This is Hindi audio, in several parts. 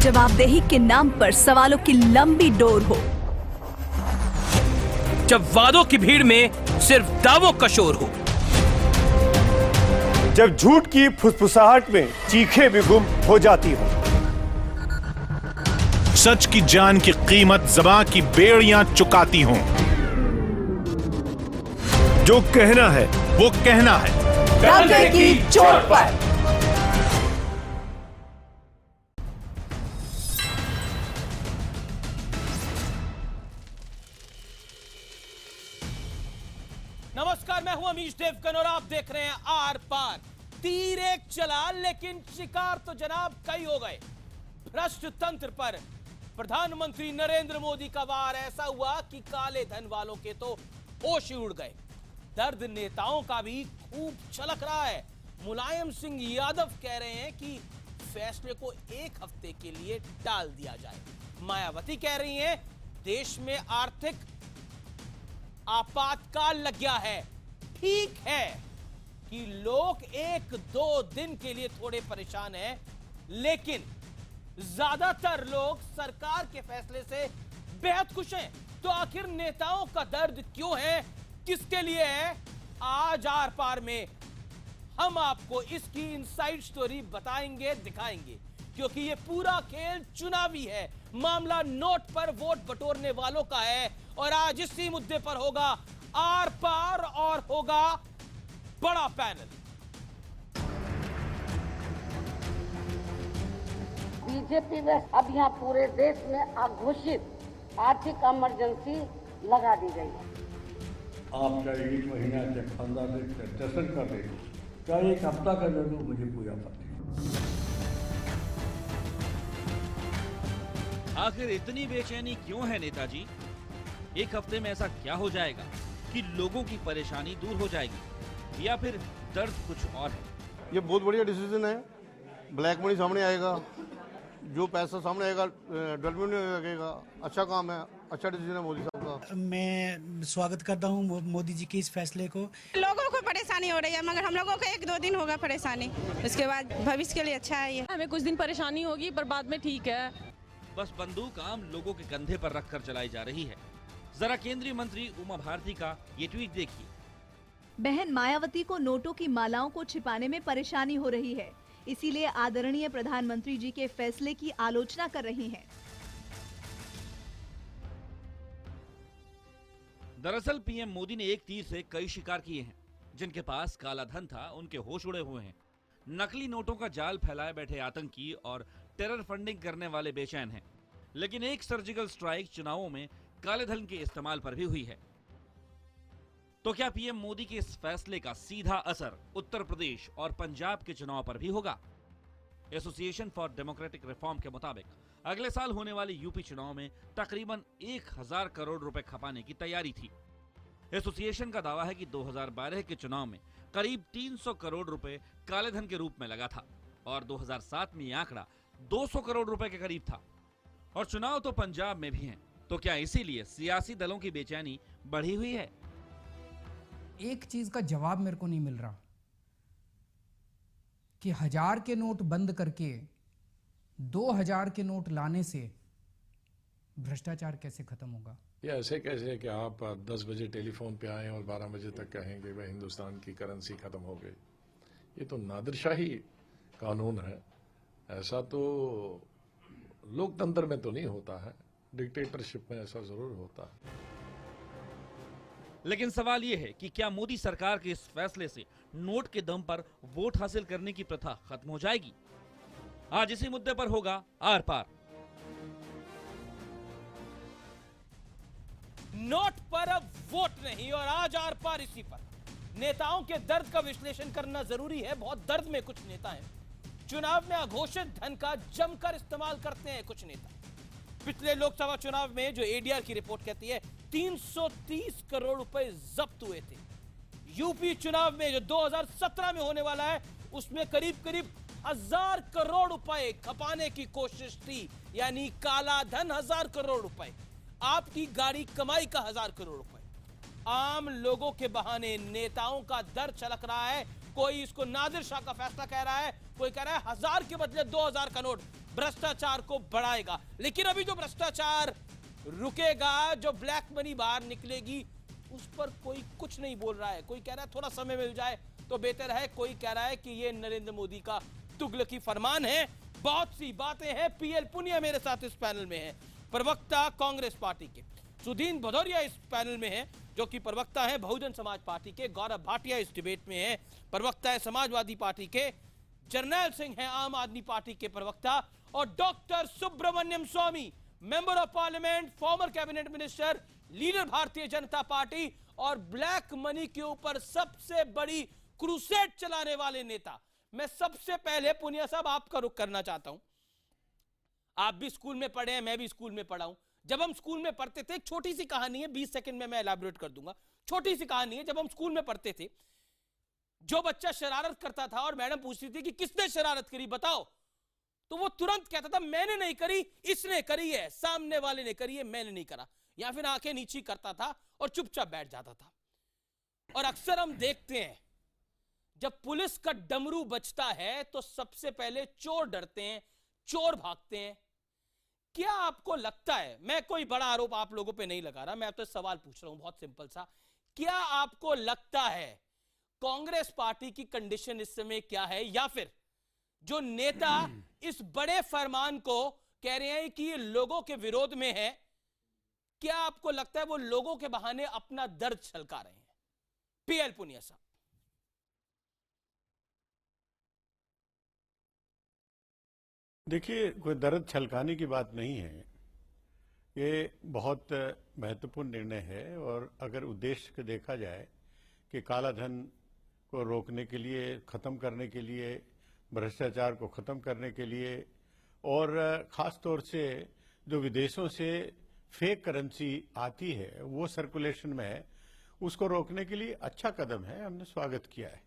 जवाबदेही के नाम पर सवालों की लंबी डोर हो, जब वादों की भीड़ में सिर्फ दावों का शोर हो, जब झूठ की फुसफुसाहट में चीखें भी गुम हो जाती हो, सच की जान की कीमत ज़बां की बेड़ियां चुकाती हों। जो कहना है वो कहना है, डरने की चोट पर। नमस्कार, मैं हूं अमीश देवगन और आप देख रहे हैं आर पार। तीर एक चला लेकिन शिकार तो जनाब कई हो गए। भ्रष्ट तंत्र पर प्रधानमंत्री नरेंद्र मोदी का वार ऐसा हुआ कि काले धन वालों के तो होश ही उड़ गए। दर्द नेताओं का भी खूब छलक रहा है। मुलायम सिंह यादव कह रहे हैं कि फैसले को एक हफ्ते के लिए टाल दिया जाए। मायावती कह रही हैं देश में आर्थिक आपातकाल लग गया है। ठीक है कि लोग एक दो दिन के लिए थोड़े परेशान हैं, लेकिन ज्यादातर लोग सरकार के फैसले से बेहद खुश हैं। तो आखिर नेताओं का दर्द क्यों है, किसके लिए है? आज आर पार में हम आपको इसकी इनसाइड स्टोरी बताएंगे, दिखाएंगे, क्योंकि ये पूरा खेल चुनावी है। मामला नोट पर वोट बटोरने वालों का है और आज इसी मुद्दे पर होगा आर पार और होगा बड़ा पैनल। बीजेपी में अब यहाँ पूरे देश में अघोषित आर्थिक इमरजेंसी लगा दी गई है। आप चाहे एक महीना चाहे 15 दिन जश्न कर ले, चाहे एक हफ्ता कर ले, तो मुझे कोई आपत्ति नहीं। आखिर इतनी बेचैनी क्यों है नेताजी? एक हफ्ते में ऐसा क्या हो जाएगा कि लोगों की परेशानी दूर हो जाएगी, या फिर दर्द कुछ और है? ये बहुत बढ़िया डिसीजन है। ब्लैक मनी सामने आएगा, जो पैसा सामने आएगा डेवलपमेंट में लगेगा। अच्छा काम है, अच्छा डिसीजन है मोदी साहब का। मैं स्वागत करता हूँ मोदी जी के इस फैसले को। लोगों को परेशानी हो रही है, मगर हम लोगों को एक दो दिन होगा परेशानी, उसके बाद भविष्य के लिए अच्छा है। ये हमें कुछ दिन परेशानी होगी पर बाद में ठीक है। बस बंदूक आम लोगों के कंधे पर रखकर चलाई जा रही है। जरा केंद्रीय मंत्री उमा भारती का ये ट्वीट देखिए। बहन मायावती को नोटों की मालाओं को छिपाने में परेशानी हो रही है, इसीलिए आदरणीय प्रधानमंत्री जी के फैसले की आलोचना कर रही हैं। दरअसल पीएम मोदी ने एक तीर से कई शिकार किए हैं। जिनके पास काला धन था उनके होश उड़े हुए हैं। नकली नोटों का जाल फैलाए बैठे आतंकी और टेरर फंडिंग करने वाले बेचैन हैं। लेकिन एक सर्जिकल स्ट्राइक चुनावों में काले धन के इस्तेमाल पर भी हुई है। तो क्या पीएम मोदी के इस फैसले का सीधा असर उत्तर प्रदेश और पंजाब के चुनाव पर भी होगा? एसोसिएशन फॉर डेमोक्रेटिक रिफॉर्म के मुताबिक अगले साल होने वाले यूपी चुनाव में तकरीबन 1000 करोड़ रुपए खपाने की तैयारी थी। एसोसिएशन का दावा है कि 2012 के चुनाव में करीब 300 करोड़ रुपए काले धन के रूप में लगा था और 2007 में यह आंकड़ा 200 करोड़ रुपए के करीब था। और चुनाव तो पंजाब में भी हैं। तो क्या इसीलिए सियासी दलों की बेचैनी बढ़ी हुई है? एक चीज का जवाब मेरे को नहीं मिल रहा कि 1000 के नोट बंद करके 2000 के नोट लाने से भ्रष्टाचार कैसे खत्म होगा? ये ऐसे कैसे कि आप 10 बजे टेलीफोन पे आए और 12 बजे तक कहेंगे वह हिंदुस्तान की करेंसी खत्म हो गई। ये तो नादिरशाही कानून है। ऐसा तो लोकतंत्र में तो नहीं होता है, डिक्टेटरशिप में ऐसा जरूर होता है। लेकिन सवाल यह है कि क्या मोदी सरकार के इस फैसले से नोट के दम पर वोट हासिल करने की प्रथा खत्म हो जाएगी? आज इसी मुद्दे पर होगा आर पार। नोट पर अब वोट नहीं और आज आर पार इसी पर। नेताओं के दर्द का विश्लेषण करना जरूरी है। बहुत दर्द में कुछ नेता हैं। चुनाव में अघोषित धन का जमकर इस्तेमाल करते हैं कुछ नेता। पिछले लोकसभा चुनाव में जो एडीआर की रिपोर्ट कहती है 330 करोड़ रुपए जब्त हुए थे। यूपी चुनाव में जो 2017 में होने वाला है उसमें करीब करीब 1000 करोड़ रुपए खपाने की कोशिश थी, यानी काला धन 1000 करोड़ रुपए। आपकी गाड़ी कमाई का 1000 करोड़ रुपए। आम लोगों के बहाने नेताओं का दर्द छलक रहा है। कोई इसको नादिर शाह का फैसला कह रहा है, कोई कह रहा है 1000 के बदले 2000 का नोट भ्रष्टाचार को बढ़ाएगा। लेकिन अभी जो भ्रष्टाचार रुकेगा, जो ब्लैक मनी बाहर निकलेगी, उस पर कोई कुछ नहीं बोल रहा है। कोई कह रहा है थोड़ा समय मिल जाए तो बेहतर है, कोई कह रहा है कि ये नरेंद्र मोदी का तुगलकी फरमान है। बहुत सी बातें हैं। पीएल पुनिया मेरे साथ इस पैनल में है, प्रवक्ता कांग्रेस पार्टी के। सुदीन भदौरिया इस पैनल में है, जो कि प्रवक्ता है बहुजन समाज पार्टी के। गौरव भाटिया इस डिबेट में है, प्रवक्ता है समाजवादी पार्टी के। जरनैल सिंह है आम आदमी पार्टी के प्रवक्ता। और doctor Subramanian Swamy, member of parliament, former cabinet minister, leader Bharatiya Janata party और ब्लैक मनी के ऊपर सबसे बड़ी क्रूसेड चलाने वाले नेता। मैं सबसे पहले पुनिया साहब आपका रुख करना चाहता हूं। आप भी स्कूल में पढ़े हैं, मैं भी स्कूल में पढ़ा हूं। जब हम स्कूल में पढ़ते थे, एक छोटी सी कहानी है, 20 सेकंड में मैं एलैबोरेट कर दूंगा। छोटी सी कहानी है, जब हम स्कूल में पढ़ते थे, जो बच्चा शरारत करता था और मैडम पूछती थी कि किसने शरारत करी बताओ, तो वो तुरंत कहता था मैंने नहीं करी, इसने करी है, सामने वाले ने करी है, मैंने नहीं करा। या फिर आंखें नीची करता था और चुपचाप बैठ जाता था। और अक्सर हम देखते हैं, जब पुलिस का डमरू बजता है तो सबसे पहले चोर डरते हैं, चोर भागते हैं। क्या आपको लगता है, मैं कोई बड़ा आरोप आप लोगों पे नहीं लगा रहा, मैं आपसे सवाल पूछ रहा हूं बहुत सिंपल सा, क्या आपको लगता है कांग्रेस पार्टी की कंडीशन इस समय क्या है, या फिर जो नेता इस बड़े फरमान को कह रहे हैं कि ये लोगों के विरोध में है, क्या आपको लगता है वो लोगों के बहाने अपना दर्द छलका रहे हैं? पीएल पुनिया साहब। देखिए, कोई दर्द छलकाने की बात नहीं है। ये बहुत महत्वपूर्ण निर्णय है। और अगर उद्देश्य को देखा जाए कि काला धन को रोकने के लिए, खत्म करने के लिए, भ्रष्टाचार को खत्म करने के लिए, और खास तौर से जो विदेशों से फेक करेंसी आती है वो सर्कुलेशन में है, उसको रोकने के लिए अच्छा कदम है, हमने स्वागत किया है।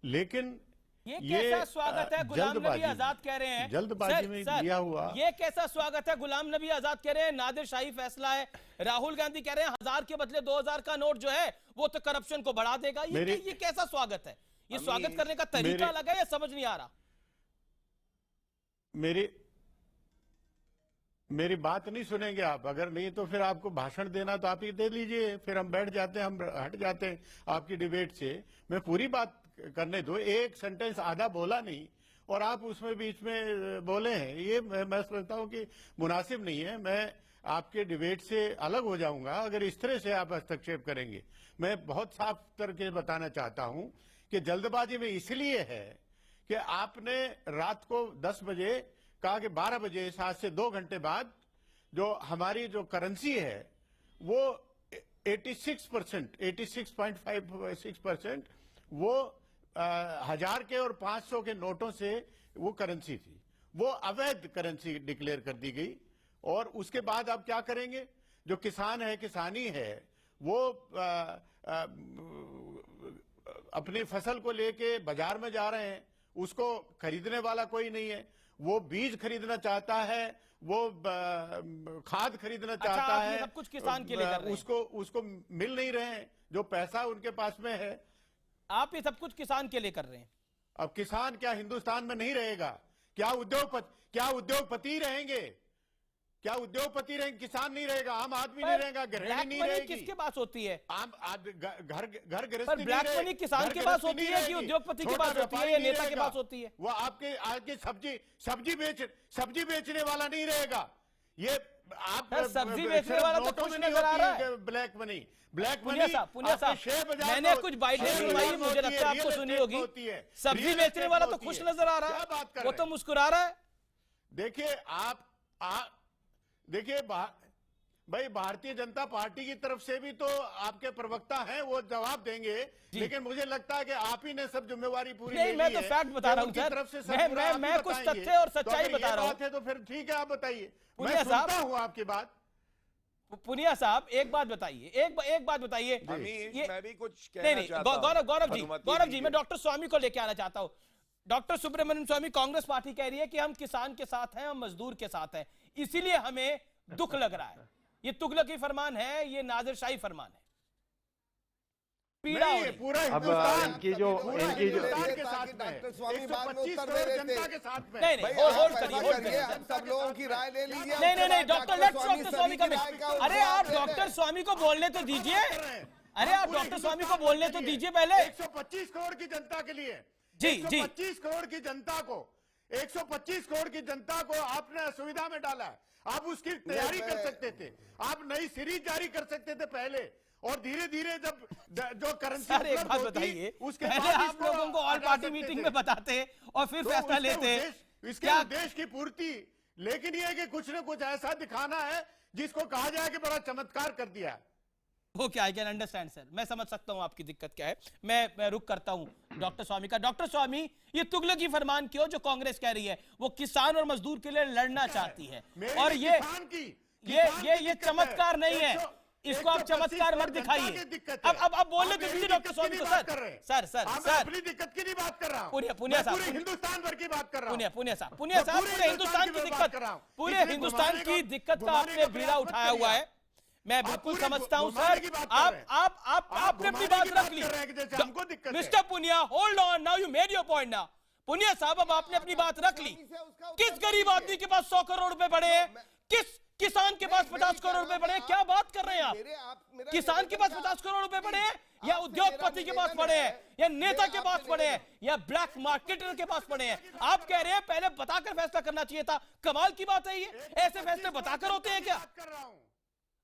लेकिन ये कैसा स्वागत है? गुलाम नबी आजाद कह रहे हैं जल्दबाजी में दिया हुआ। ये कैसा स्वागत है? गुलाम नबी आजाद कह रहे हैं नादिर शाही फैसला है। राहुल गांधी कह रहे हैं 1000 के बदले 2000 का नोट जो है वो तो करप्शन को बढ़ा देगा। ये कैसा स्वागत है? ये स्वागत करने का तरीका अलग है या समझ नहीं आ रहा? मेरी बात नहीं सुनेंगे आप। अगर नहीं तो फिर आपको भाषण देना तो आप ही दे लीजिए, फिर हम बैठ जाते हैं, हम हट जाते हैं आपकी डिबेट से। मैं पूरी बात करने दो। एक सेंटेंस आधा बोला नहीं और आप उसमें बीच में बोले हैं, ये मैं समझता हूं कि मुनासिब नहीं है। मैं आपके डिबेट से अलग हो जाऊंगा अगर इस तरह से आप हस्तक्षेप करेंगे। मैं बहुत साफ करके बताना चाहता हूं कि जल्दबाजी में इसलिए है कि आपने रात को 10 बजे कहा कि 12 बजे, आज से 2 घंटे बाद जो हमारी जो करेंसी है वो 86.56% वो 1000 के और 500 के नोटों से वो करेंसी थी, वो अवैध करेंसी डिक्लेयर कर दी गई। और उसके बाद आप क्या करेंगे? जो किसान है, किसानी है, वो अपनी फसल को लेके बाजार में जा रहे हैं, उसको खरीदने वाला कोई नहीं है। वो बीज खरीदना चाहता है, वो खाद खरीदना चाहता है, सब कुछ किसान के लिए कर रहे हैं। उसको मिल नहीं रहे हैं जो पैसा उनके पास में है। आप ये सब कुछ किसान के लिए कर रहे हैं। अब किसान क्या हिंदुस्तान में नहीं रहेगा? क्या उद्योगपति रहेंगे? क्या उद्योगपति रहेंगे? किसान नहीं रहेगा, आम आदमी नहीं रहेगा, गृहिणी नहीं रहेगी। किसके पास होती है? आम घर गृहस्थी ब्लैक मनी किसान के पास होती है कि उद्योगपति के पास होती है या नेता के पास होती है? वो आपके सब्जी बेचने वाला नहीं रहेगा। ये आप सब्जी बेचने वाला तो कुछ नजर आ रहा है। ब्लैक मनी पुनिया साहब, मैंने कुछ बाइटें सुनवाई, मुझे लगता है आपको सुनी होगी। सब्जी बेचने वाला तो खुश नजर आ रहा है, वो तो मुस्कुरा रहा है। देखिए भाई, भारतीय जनता पार्टी की तरफ से भी तो आपके प्रवक्ता हैं, वो जवाब देंगे। लेकिन मुझे लगता है कि आप ही ने सब जिम्मेवारी पूरी ले ली है। मैं तो फैक्ट बता रहा हूं सर, मैं कुछ तथ्य और सच्चाई बता रहा हूं। तो फिर ठीक है, आप बताइए, मैं सुनता हूं आपकी बात। पुनिया साहब एक बात बताइए, एक बात बताइए। मैं भी कुछ कहना चाहता हूं। गौरव जी, मैं डॉक्टर स्वामी को लेके आना चाहता हूं। डॉक्टर सुब्रमण्यम स्वामी, कांग्रेस पार्टी कह रही है कि हम किसान के साथ हैं, हम मजदूर के साथ हैं, इसीलिए हमें दुख लग रहा है। ये तुगलकी फरमान है, ये नादिरशाही फरमान है। पीड़ा हो नहीं, रही। पूरा अब हिंदुस्तान इनकी जो हिंदुस्तान के साथ में डॉक्टर स्वामी 125 करोड़ जनता के साथ में। नहीं भाई, होल्ड आप करिए, ऐसा होल्ड करिए, करिए। हम सब लोगों की राय ले लीजिए। नहीं नहीं नहीं, उसके बाद डॉक्टर लेट्स डॉक्टर स्वामी का सभी राय का अरे आप जवाब डॉक्टर दें। स्वामी को बोलने तो दीजिए। अरे आप डॉक्टर स्वामी को बोलने तो दीजिए पहले। 125 करोड़ की जनता के लिए जी, जी। 125 करोड़ की जनता को 125 करोड़ की जनता को आपने असुविधा में डाला है। आप उसकी तैयारी कर सकते थे, आप नई सीरीज जारी कर सकते थे पहले, और धीरे धीरे जब जो करेंसी सर एक बात बताइए, उसके पहले बाद आप लोगों को ऑल पार्टी मीटिंग में बताते और फिर फैसला लेते। इसके क्या उद्देश्य की पूर्ति, लेकिन ये कि कुछ न कुछ ऐसा दिखाना है जिसको कहा जाए कि बड़ा चमत्कार कर दिया। वो क्या, आई कैन अंडरस्टैंड सर, मैं समझ सकता हूं आपकी दिक्कत क्या है। मैं रुक करता हूं डॉक्टर स्वामी का। डॉक्टर स्वामी, ये तुगलकी फरमान क्यों जो कांग्रेस कह रही है, वो किसान और मजदूर के लिए लड़ना चाहती है, और ये चमत्कार नहीं है, इसको आप चमत्कार मत दिखाइए। अब बोलने तो दीजिए डॉक्टर स्वामी को। सर अपनी दिक्कत की नहीं बात कर रहा हूं, पुनिया साहब, पूरे हिंदुस्तान भर की बात कर रहा हूं। पुनिया साहब, पूरे हिंदुस्तान की दिक्कत, पूरे हिंदुस्तान की दिक्कत का आपने बीड़ा उठाया हुआ है। मैं बिल्कुल समझता हूं सर, आपने अपनी बात रख ली। Mister Punia, hold on, now you made your point now. Punia साहब, अब आपने अपनी बात रख ली। किस गरीब आदमी के पास 100 करोड़ रुपए पड़े हैं, किस किसान के पास 50 करोड़ रुपए पड़े हैं? क्या बात कर रहे हैं आप? किसान के पास 50 करोड़ रुपए पड़े हैं, या उद्योगपति के पास पड़े हैं, या नेता के पास पड़े हैं, या ब्लैक मार्केटर के पास पड़े हैं? आप कह रहे हैं पहले बताकर फैसला करना चाहिए था। कमाल की बात है ये, ऐसे फैसले बताकर होते हैं क्या?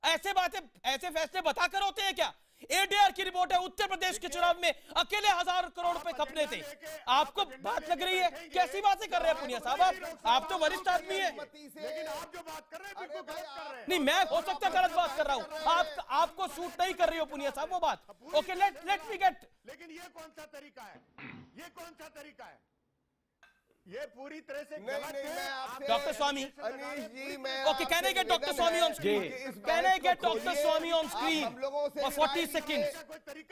ऐसे फैसले बताकर होते हैं क्या? एडीआर की रिपोर्ट है, उत्तर प्रदेश के चुनाव में अकेले 1000 करोड़ रुपए खपने थे। आपको बात लग रही है? कैसी बातें कर रहे हैं पुनिया साहब, आप तो वरिष्ठ आदमी हैं। लेकिन आप जो बात कर रहे हैं बिल्कुल गलत कर रहे हैं। नहीं, मैं हो सकता है गलत बात कर रहा हूं, आपको सूट नहीं कर रही हो पुनिया साहब वो बात। Okay, let me gate. लेकिन ये कौन सा तरीका है, ये कौन सा तरीका है? ये पूरी तरह से गलत है। डॉक्टर स्वामी, अनीश जी, मैं okay, can I get doctor Swami on screen? Can I get doctor Swami on screen for 40 seconds?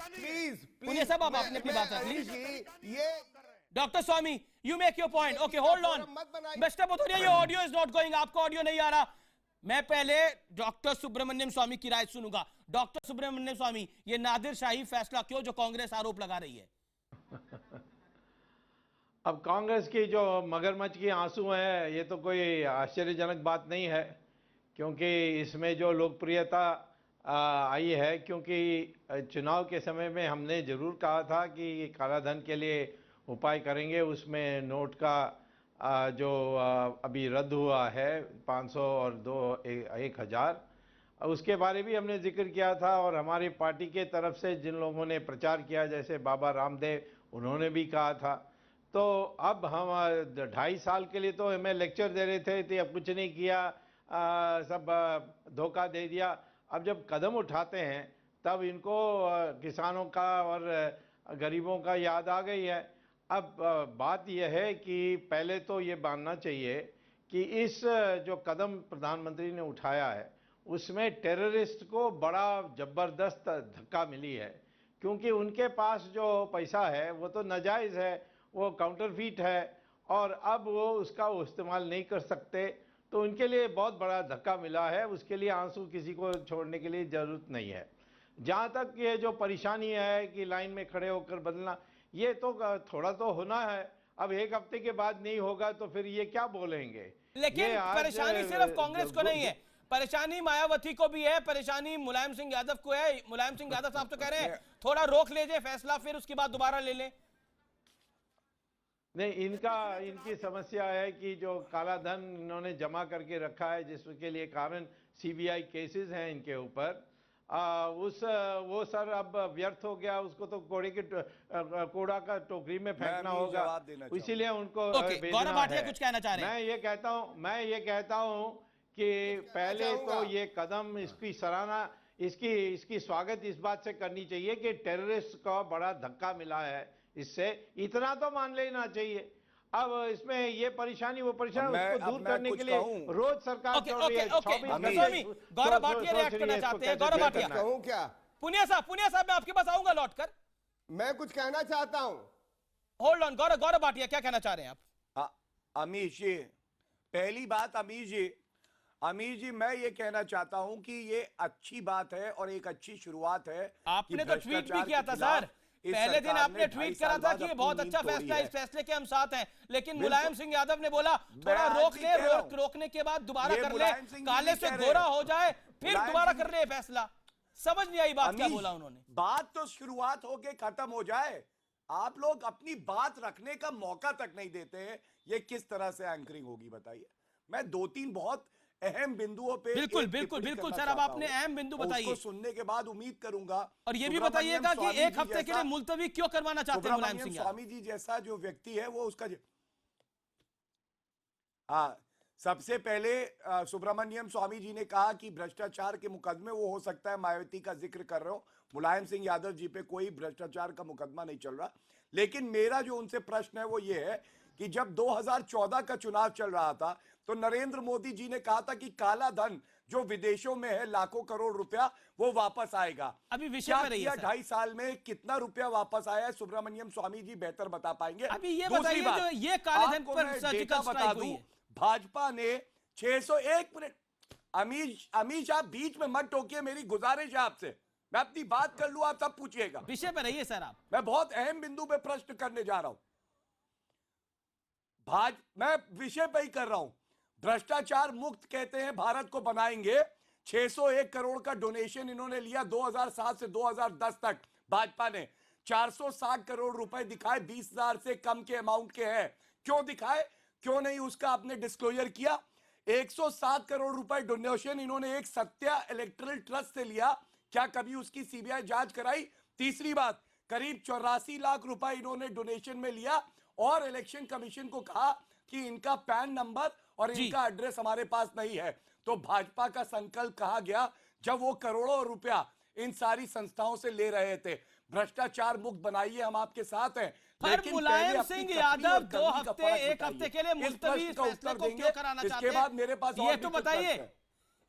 Please Punia साहब, आप आपने अपनी बात रख ली। ये doctor Swami, you make your point. Okay, hold on mister Bhadauria, ये ऑडियो इज नॉट गोइंग, आपको ऑडियो नहीं आ रहा। मैं पहले डॉक्टर सुब्रमण्यम स्वामी की राय सुनूंगा। डॉक्टर सुब्रमण्यम स्वामी, ये नादिर शाही फैसला क्यों जो कांग्रेस आरोप लगा रही है? अब कांग्रेस की जो मगरमच्छ की आंसू है, ये तो कोई आश्चर्यजनक बात नहीं है, क्योंकि इसमें जो लोकप्रियता आई है, क्योंकि चुनाव के समय में हमने ज़रूर कहा था कि कालाधन के लिए उपाय करेंगे। उसमें नोट का जो अभी रद्द हुआ है 500 और 1000, उसके बारे भी हमने जिक्र किया था। और हमारी पार्टी के तरफ से जिन लोगों ने प्रचार किया, जैसे बाबा रामदेव, उन्होंने भी कहा था। तो अब हम 2.5 साल के लिए तो हमें लेक्चर दे रहे थे, तो अब कुछ नहीं किया, सब धोखा दे दिया। अब जब कदम उठाते हैं तब इनको किसानों का और गरीबों का याद आ गई है। अब बात यह है कि पहले तो ये मानना चाहिए कि इस जो कदम प्रधानमंत्री ने उठाया है उसमें टेररिस्ट को बड़ा ज़बरदस्त धक्का मिली है, क्योंकि उनके पास जो पैसा है वो तो नाजायज़ है, वो काउंटरफीट है, और अब वो उसका इस्तेमाल नहीं कर सकते। तो उनके लिए बहुत बड़ा धक्का मिला है, उसके लिए आंसू किसी को छोड़ने के लिए ज़रूरत नहीं है। जहाँ तक ये जो परेशानी है कि लाइन में खड़े होकर बदलना, ये तो थोड़ा तो होना है। अब एक हफ्ते के बाद नहीं होगा तो फिर ये क्या बोलेंगे? लेकिन परेशानी सिर्फ कांग्रेस को नहीं है, परेशानी मायावती को भी है, परेशानी मुलायम सिंह यादव को है। मुलायम सिंह यादव साहब तो कह रहे हैं थोड़ा रोक लीजिए फैसला, फिर उसके बाद दोबारा ले लें। नहीं, इनकी समस्या है कि जो काला धन इन्होंने जमा करके रखा है, जिसके लिए कारण सीबीआई केसेस हैं इनके ऊपर, वो सर अब व्यर्थ हो गया, उसको तो कूड़ा का टोकरी में फेंकना होगा, इसीलिए उनको गौरव भाटिया कुछ कहना चाह रहे हैं। मैं ये कहता हूं कि पहले तो ये कदम, इसकी सराहना, इसकी स्वागत इस बात से करनी चाहिए कि टेररिस्ट को बड़ा धक्का मिला है, इससे इतना तो मान लेना चाहिए। अब इसमें ये परेशानी वो परेशानी उसको दूर करने के लिए रोज सरकार चल रही है। गौरव भाटिया रिएक्ट करना चाहते हैं। गौरव भाटिया, कहूं क्या? पुनिया साहब मैं आपके पास आऊंगा लौटकर। मैं कुछ कहना चाहता हूं। होल्ड ऑन, गौरव भाटिया क्या कहना चाह रहे हैं आप? अमीश जी, पहली बात, अमीश जी, अमीर जी, मैं ये कहना चाहता हूं कि ये अच्छी बात है और एक अच्छी शुरुआत है। आपने तो ट्वीट भी किया था सर, पहले दिन आपने ट्वीट करा था कि ये बहुत अच्छा फैसला है, इस फैसले के हम साथ हैं, लेकिन मुलायम सिंह यादव ने बोला थोड़ा रोक ले, रोकने के बाद दोबारा कर ले, काले से गोरा हो जाए फिर दोबारा कर ले फैसला। समझ नहीं आई बात क्या बोला उन्होंने। बात तो शुरुआत होके खत्म हो जाए, आप लोग अपनी बात रखने का मौका तक नहीं देते हैं। ये किस तरह से एंकरिंग होगी बताइए। मैं 2-3 बहुत अहम बिंदुओं पे बिल्कुल बिल्कुल बिल्कुल सर, अब आपने अहम बिंदु बताइए, उसको सुनने के बाद उम्मीद करूंगा। और ये भी बताइएगा कि एक हफ्ते के लिए मुलतवी क्यों करवाना चाहते हैं मुलायम सिंह स्वामी जी जैसा जो व्यक्ति है वो उसका सबसे पहले सुब्रमण्यम स्वामी जी ने कहा कि भ्रष्टाचार के मुकदमे, वो हो सकता है मायावती का जिक्र कर रहे हो, मुलायम सिंह यादव जी पे कोई भ्रष्टाचार का मुकदमा नहीं चल रहा। लेकिन मेरा जो उनसे प्रश्न है वो ये है कि जब 2014 का चुनाव चल रहा था तो नरेंद्र मोदी जी ने कहा था कि काला धन जो विदेशों में है लाखों करोड़ रुपया वो वापस आएगा। अभी विषय पे रहिए, 2.5 साल में कितना रुपया वापस आया है सुब्रमण्यम स्वामी जी बेहतर बता पाएंगे। अभी ये बताइए जो ये काले धन पर सर्जिकल स्ट्राइक हुई है, भाजपा ने 601 मिनट, अमीश आप बीच में मत टोकिए, मेरी गुजारिश है आपसे, मैं अपनी बात कर लूं, आप सब पूछिएगा। विषय पे रहिए सर आप। मैं बहुत अहम बिंदु पे प्रश्न करने जा रहा हूं, मैं विषय पे ही कर रहा हूं। भ्रष्टाचार मुक्त कहते हैं भारत को बनाएंगे, 601 करोड़ का डोनेशन इन्होंने लिया 2007 से 2010 तक। भाजपा ने 460 करोड़ रुपए दिखाए, 20,000 से कम के अमाउंट के हैं। क्यों दिखाए, क्यों नहीं उसका आपने डिस्क्लोजर किया। 107 करोड़ रुपए डोनेशन इन्होंने एक सत्या इलेक्टोरल ट्रस्ट से लिया, क्या कभी उसकी सीबीआई जांच कराई। तीसरी बात, करीब 84 लाख रुपए इन्होंने डोनेशन में लिया और इलेक्शन कमीशन को कहा कि इनका पैन नंबर और इनका एड्रेस हमारे पास नहीं है। तो भाजपा का संकल्प कहा गया जब वो करोड़ों रुपया इन सारी संस्थाओं से ले रहे थे। भ्रष्टाचार मुक्त बनाइए, हम आपके साथ हैं। पर मुलायम सिंह यादव 2 हफ्ते 1 हफ्ते के लिए मुलतवी फैसले को क्यों कराना चाहते हैं? इसके बाद मेरे पास ये तो बताइए,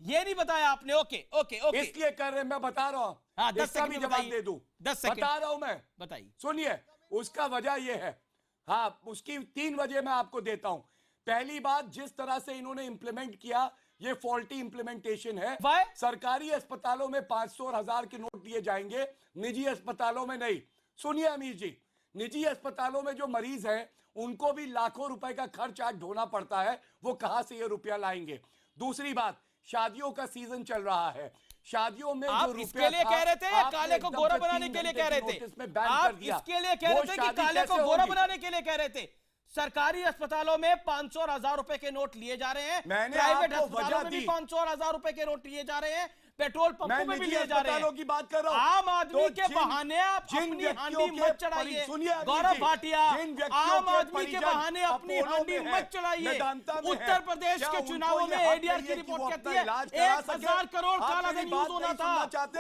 ये नहीं बताया आपने। ओके ओके ओके, इसलिए कर रहे हैं, मैं बता रहा हूँ। हाँ, 10 सेकंड भी जवाब दे दूं, 10 सेकंड बता रहा हूं मैं, बताइए। सुनिए, उसका वजह ये है, हाँ उसकी 3 वजह मैं आपको देता हूं। पहली बात, जिस तरह से इन्होंने इंप्लीमेंट किया ये फॉल्टी इंप्लीमेंटेशन है। सरकारी अस्पतालों में 500 और 1000 के नोट दिए जाएंगे, निजी अस्पतालों में नहीं। सुनिए अमीर जी, निजी अस्पतालों में जो मरीज हैं उनको भी लाखों रुपए का खर्च आज ढोना पड़ता है, वो कहां से ये रुपया लाएंगे। दूसरी बात, शादियों का सीजन चल रहा है, शादियों में आप जो इसके लिए कह रहे थे या काले को गोरा बनाने के लिए कह रहे थे? आप इसके लिए कह रहे थे कि काले को गोरा बनाने के लिए कह रहे थे? सरकारी अस्पतालों में 500 और 1000 रुपए के नोट लिए जा रहे हैं, प्राइवेट अस्पतालों में भी 500 और 1000 रुपए के नोट लिए जा रहे हैं, पेट्रोल पंपों में भी लिए जा रहे हैं। की बात कर रहा हूं। आम आदमी के बहाने आप अपनी हांडी मत चढ़ाइए। गौरव भाटिया, आम आदमी के बहाने अपनी हांडी मत चढ़ाइए। उत्तर प्रदेश के चुनावों में एडीआर की रिपोर्ट कहती है 1000 करोड़ काला धन यूज होना था,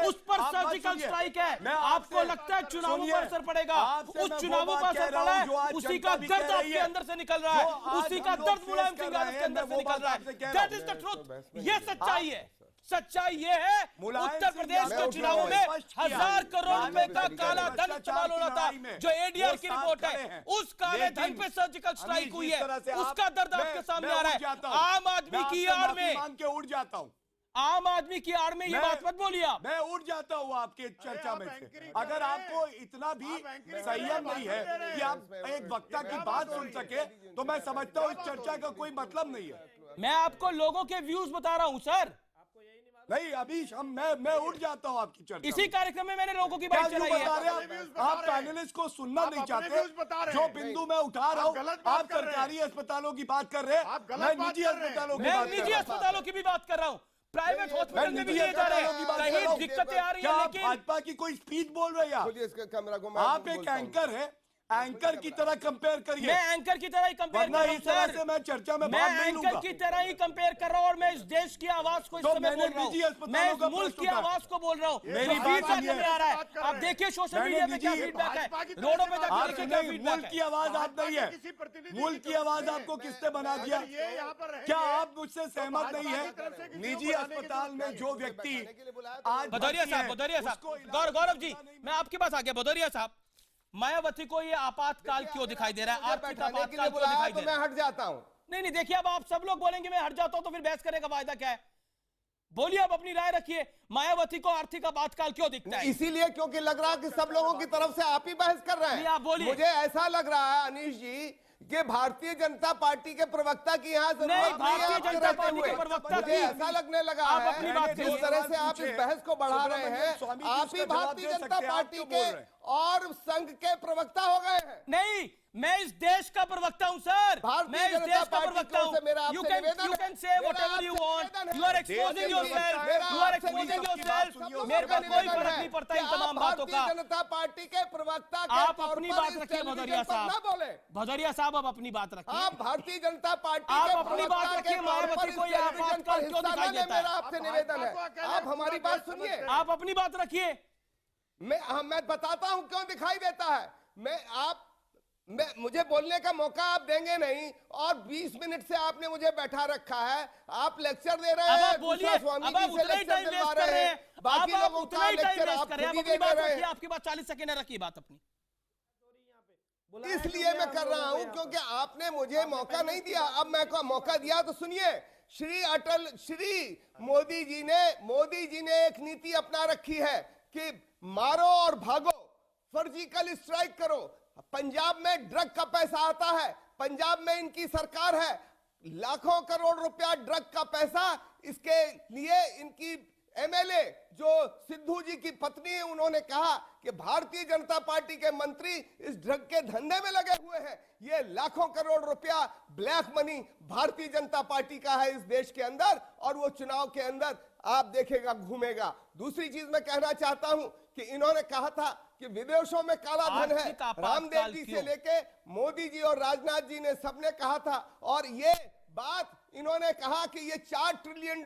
उस पर सर्जिकल स्ट्राइक है। आपको लगता है चुनावों पर असर पड़ेगा? उस चुनावों पर असर पड़ा है, उसी का दर्द आपके अंदर से निकल रहा है, उसी का दर्द मुलायम सिंह यादव के अंदर से निकल रहा है। दैट इज द ट्रुथ, ये सच्चाई है। सच्चाई ये है, उत्तर प्रदेश के चुनावों में 1000 करोड़ रुपए का काला धन इस्तेमाल हो रहा था, जो एडीआर की रिपोर्ट है। उस काले धन पे सर्जिकल स्ट्राइक हुई है, उसका दर्द आपके सामने आ रहा है। आम आदमी की आड़ में उड़ जाता हूं, आम आदमी की आड़ में ये बात मत बोलिए आप। मैं उड़ जाता हूं आपके चर्चा में से। अगर आपको इतना भी संयम नहीं है कि आप एक वक्ता की बात सुन सके तो मैं समझता हूं इस चर्चा का कोई मतलब नहीं है। मैं आपको लोगों के व्यूज बता रहा हूं सर। नहीं अभी मैं उठ जाता हूं आपकी चर्चा। इसी कार्यक्रम में मैंने लोगों की बात चलाई है। आप पैनलिस्ट को सुनना नहीं चाहते। जो बिंदु मैं उठा रहा हूं, आप सरकारी अस्पतालों की बात कर रहे हैं, मैं निजी अस्पतालों की भी बात कर रहा हूं। प्राइवेट हॉस्पिटल में भी लिए जा रहे हैं, कहीं दिक्कतें आ रही हैं, लेकिन भाजपा की कोई स्पीच बोल रहे हैं? आप एक एंकर है, एंकर की तरह कंपेयर करिए। मैं एंकर की तरह ही कंपेयर कर रहा हूं सर। मैं चर्चा में मैं एंकर की तरह ही कंपेयर कर रहा हूं और मैं इस देश की आवाज को इस समय बोल रहा हूं। मैं इस मुल्क की आवाज को बोल रहा हूं। मेरी फीडबैक नजर आ रहा है, आप देखिए सोशल मीडिया पे क्या फीडबैक है, रोडों पे जाकर देखिए क्या फीडबैक है। मुल्क की आवाज आप नहीं है, मुल्क की आवाज आपको किसने बना दिया? क्या आप मुझसे सहमत नहीं है? निजी अस्पताल में जो व्यक्ति आज भदौरिया साहब, गौरव जी मैं आपके पास आ गया। भदौरिया साहब, मायावती को ये आपातकाल क्यों दिखाई दे रहा है? आर्थिक आपातकाल क्यों दिखाई दे रहा है? मैं हट जाता हूं। नहीं नहीं, देखिए अब आप सब लोग बोलेंगे मैं हट जाता हूं तो फिर बहस करने का फायदा क्या है? बोलिए, अब अपनी राय रखिए। मायावती को आर्थिक आपातकाल क्यों दिखता है? इसीलिए क्योंकि लग रहा है कि सब लोगों की तरफ से आप ही बहस कर रहे हैं। आप बोलिए। मुझे ऐसा लग रहा है अनीश जी कि भारतीय जनता पार्टी के प्रवक्ता की यहाँ नहीं, भारतीय जनता पार्टी के प्रवक्ता मुझे ऐसा लगने लगा आप है अपनी बात जिस तरह से आप इस बहस को बढ़ा रहे हैं, आप ही भारतीय जनता पार्टी के और संघ के प्रवक्ता हो गए हैं। नहीं, मैं इस देश का प्रवक्ता हूं सर, मैं इस देश का प्रवक्ता हूं। You can say whatever you want, you are exposing yourself, you are exposing yourself. मेरे को कोई फर्क नहीं पड़ता इन तमाम बातों का। भारतीय जनता पार्टी के प्रवक्ता आप अपनी बात रखिए भदौरिया साहब, भदौरिया साहब आप अपनी बात रखिए। आप भारतीय जनता पार्टी आप के अपनी बात रखिए। मायावती को यह आपातकाल क्यों दिखाई देता है? मेरा आपसे निवेदन है, आप हमारी बात सुनिए। आप अपनी बात रखिए। मैं बताता हूं क्यों दिखाई देता है। मुझे बोलने का मौका आप देंगे नहीं और 20 मिनट से आपने मुझे बैठा रखा है। आप लेक्चर दे रहे हैं, बोलिए, स्वामी जी से लेक्चर दिलवा रहे हैं, बाकी लोगों का लेक्चर आप खुद ही दे रहे हैं। आपके पास 40 सेकंड है, रखिए बात अपनी। इसलिए मैं कर रहा हूं क्योंकि आपने मुझे मौका नहीं दिया। अब मैं को मौका दिया तो सुनिए। श्री मोदी जी ने एक नीति अपना रखी है कि मारो और भागो, सर्जिकल स्ट्राइक करो। पंजाब में ड्रग का पैसा आता है, पंजाब में इनकी सरकार है, लाखों करोड़ रुपया ड्रग का पैसा। इसके लिए इनकी एमएलए जो सिद्धू जी की पत्नी है, उन्होंने कहा कि भारतीय जनता पार्टी के मंत्री इस ड्रग के धंधे में लगे हुए हैं। ये लाखों करोड़ रुपया ब्लैक मनी भारतीय जनता पार्टी का है इस देश के अंदर, और वो चुनाव के अंदर आप देखेगा घूमेगा। दूसरी चीज मैं कहना चाहता हूं कि इन्होंने कहा था कि विदेशों में काला धन है। रामदेव जी से लेके मोदी जी और राजनाथ जी ने सबने कहा था, और ये बात इन्होंने कहा कि ये $4 ट्रिलियन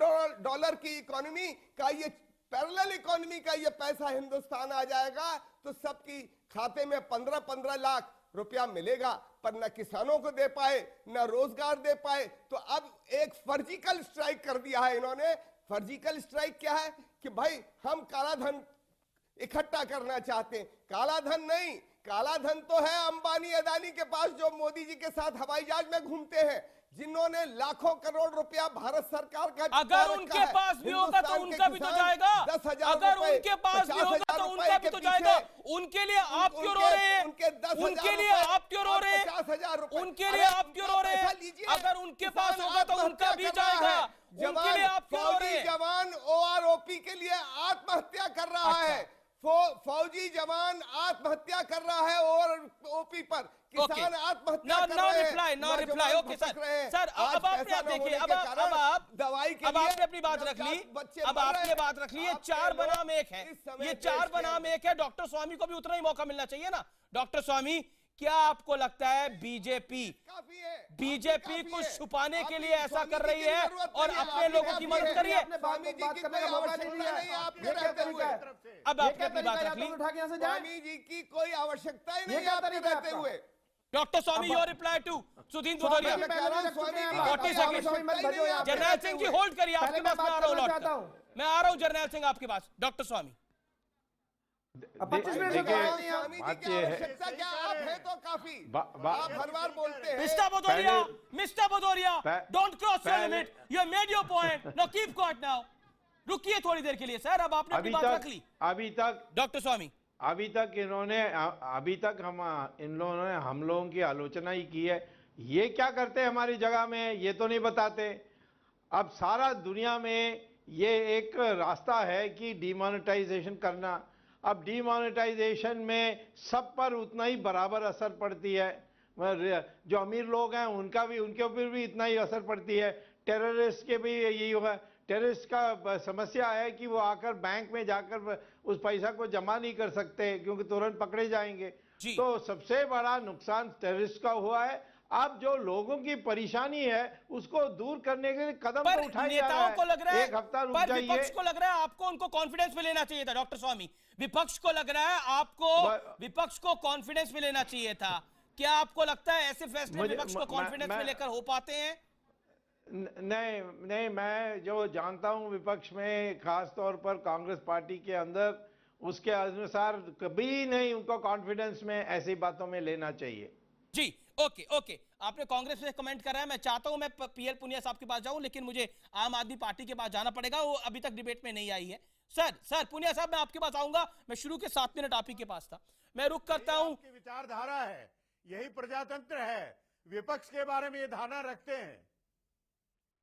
की इकोनॉमी का, ये पैरेलल इकोनॉमी का ये पैसा हिंदुस्तान आ जाएगा तो सबकी खाते में 15-15 लाख रुपया मिलेगा, पर न किसानों को दे पाए न रोजगार दे पाए। तो अब एक सर्जिकल स्ट्राइक कर दिया है इन्होंने। सर्जिकल स्ट्राइक क्या है कि भाई हम काला धन इकट्ठा करना चाहते हैं। काला धन नहीं, काला धन तो है अंबानी अदानी के पास, जो मोदी जी के साथ हवाई जहाज में घूमते हैं, जिन्होंने लाखों करोड़ रुपया भारत सरकार का। अगर उनके पास भी होगा तो उनका भी तो जाएगा। 10,000 अगर उनके पास भी होगा तो उनका भी तो जाएगा। उनके लिए आप क्यों रो रहे हैं? उनके लिए आप क्यों रो रहे हैं? 50,000 रुपए उनके लिए आप क्यों रो रहे हैं? अगर उनके पास होगा तो उनका भी जाएगा। उनके लिए आप क्यों रो रहे हैं? जवान OROP के लिए आत्महत्या कर रहा है। फौजी जवान आत्महत्या कर रहा है OROP पर, किसान आत्महत्या कर रहे हैं। No reply. ओके सर, अब आपने देखिए, अब आप दवाई के अब आपने अपनी बात रख ली, अब आपने बात रख ली। ये 4 बनाम 1 है, ये 4 बनाम 1 है। डॉक्टर स्वामी को भी उतना ही मौका मिलना चाहिए ना। डॉक्टर स्वामी, क्या आपको लगता है बीजेपी कुछ छुपाने के लिए ऐसा कर रही है और अपने लोगों की मदद कर रही है? अब आपने अपनी बात रख ली। स्वामी जी की कोई आवश्यकता ही नहीं आपके रहते हुए। Doctor Swamy, your reply to Sudhindra Bhadauria. 40 second. Jarnail Singh ji hold करिए, आपके पास मैं आ रहा हूँ लौट कर। मैं आ रहा हूँ जरनैल सिंह आपके पास। डॉक्टर स्वामी 25 मिनट क्या आप हैं तो काफी, आप हर बार बोलते हैं। Mister Bhadauria, don't cross your limit. You have made your point, now keep quiet now. रुकिए थोड़ी देर के लिए सर, अब आपने अपनी बात रख ली। अभी तक डॉक्टर स्वामी, अभी तक इन लोगों ने हम लोगों की आलोचना ही की है। ये क्या करते हैं हमारी जगह में, ये तो नहीं बताते। अब सारा दुनिया में ये एक रास्ता है कि डिमोनेटाइजेशन करना। अब डिमोनेटाइजेशन में सब पर उतना ही बराबर असर पड़ती है। जो अमीर लोग हैं उनका भी, उनके ऊपर भी इतना ही असर पड़ती है। टेररिस्ट के भी यही होगा। टेररिस्ट का समस्या है कि वो आकर बैंक में जाकर उस पैसा को जमा नहीं कर सकते क्योंकि तुरंत पकड़े जाएंगे। तो सबसे बड़ा नुकसान टेररिस्ट का हुआ है। अब जो लोगों की परेशानी है उसको दूर करने के लिए कदम तो उठाए जा रहा है। को लग रहा है, एक हफ्ता रुक जाइए। विपक्ष को लग रहा है आपको उनको कॉन्फिडेंस में लेना चाहिए था। डॉक्टर स्वामी, विपक्ष को लग रहा है आपको विपक्ष को कॉन्फिडेंस में लेना चाहिए था। क्या आपको लगता है ऐसे फैसले विपक्ष को कॉन्फिडेंस में लेकर हो पाते हैं? नहीं, मैं जो जानता हूं विपक्ष में, खास तौर पर कांग्रेस पार्टी के अंदर, उसके अनुसार कभी नहीं उनको कॉन्फिडेंस में ऐसी बातों में लेना चाहिए। जी ओके ओके, आपने कांग्रेस में कमेंट करा है, मैं चाहता हूं मैं पीएल पुनिया साहब के पास जाऊं, लेकिन मुझे आम आदमी पार्टी के पास जाना पड़ेगा, वो अभी तक डिबेट में नहीं आई है। सर पुनिया साहब, मैं आपके पास आऊंगा, मैं शुरू के 7 मिनट आप ही के पास था, मैं रुक करता हूं। आपकी विचारधारा है, यही प्रजातंत्र है, विपक्ष के बारे में ये धारणा रखते हैं।